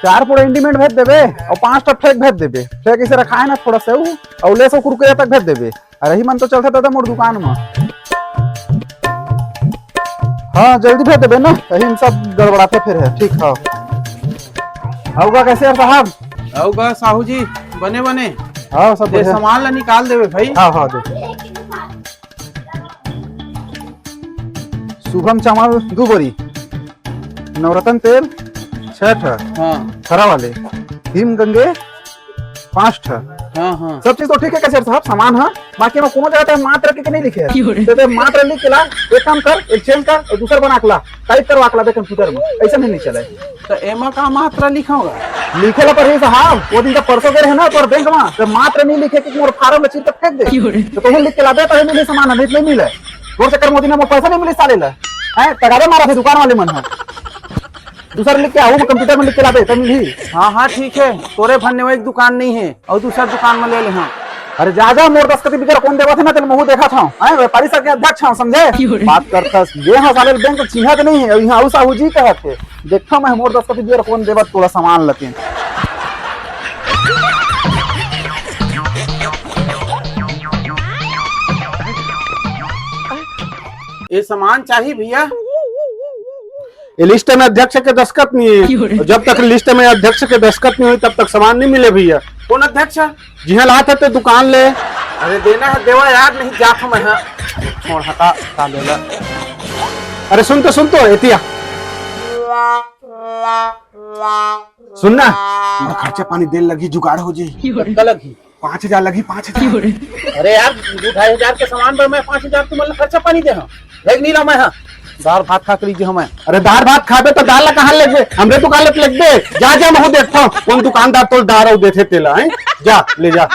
4 पूरा इंटीमेंट भेज देबे और 5 टा फेक भेज देबे। फेक इसे रखा है ना थोड़ा से और ले सो कुरकुरे तक भेज देबे। अरे ही मन तो चलता दादा मोर दुकान में। हाँ जल्दी भेज देबे ना, यही सब गड़बड़ाते फिर है। ठीक है होगा कैसे यार साहब? होगा साहू जी बने बने। हाँ सब दे सामान ला निकाल देवे भाई। हाँ हाँ दे। शुभम चावल 2 बोरी, नवरत्न तेल 6 ठा, हाँ खरा वाले हिम गंगे 5 ठा। हाँ हाँ सब चीज तो ठीक है कैसे साहब सामान है, बाकी में कोनो जगह मात्र के नहीं लिखे है। तो मात्र लिख के ला, एक काम कर एक्सचेंज कर और दूसरा बना के ला, टाइप करवा के ला दे कंप्यूटर में, ऐसा नहीं चले। तो एमा का मात्रा लिखा होगा? लिखेला पर ही साहब वो दिन जब परसों गए है ना तो बैंक में तो मात्र नहीं लिखे कि मोर फार्म में चीर के फेंक दे। तो कहीं लिख के ला दे तो मिले सामान नहीं मिले वो चक्कर मोदी ने मोर पैसा नहीं मिले साले ला है तगादे मारा थे दुकान वाले मन है। दूसरा लिख के आओ कंप्यूटर में लिख के ला दे तो मिली। हाँ हाँ ठीक है, तोरे भरने में एक दुकान नहीं है और दूसरा दुकान में ले ले। हाँ अरे जा मोर दस्खत बिगर कौन देवा थे ना तेल महू देखा था हैं व्यापारी सब के अध्यक्ष हैं समझे बात करता ये हां साले बैंक चिन्हत नहीं है यहां आउ साहू जी कहत थे देखो मैं मोर दस्खत बिगर कौन देवा थोड़ा सामान लतीन। ये सामान चाहिए भैया। ये लिस्ट में अध्यक्ष के दस्तखत नहीं है, जब तक लिस्ट में अध्यक्ष के दस्तखत नहीं हुई तब तक सामान नहीं मिले भैया। कौन अध्यक्ष है? जिहाँ लाते थे दुकान ले। अरे देना है देवा यार, नहीं जात मैं है छोड़ हटा का ले ला। अरे सुन तो एतिया सुनना खर्चा पानी देर लगी जुगाड़ हो जी। कितना लगी? 5000 लगी 5000। अरे यार 2-2.5 के सामान पर मैं 5000 तुम खर्चा पानी दे लेग नहीं ला मैं। हाँ दाल भात खा कर लीजिए हमें। अरे दाल भात खाबे तो दाल कहाँ लेगे हमरे दुकान ले जा मैं देखता हूँ कौन दुकानदार तो दाल देते तेला है जा ले जा।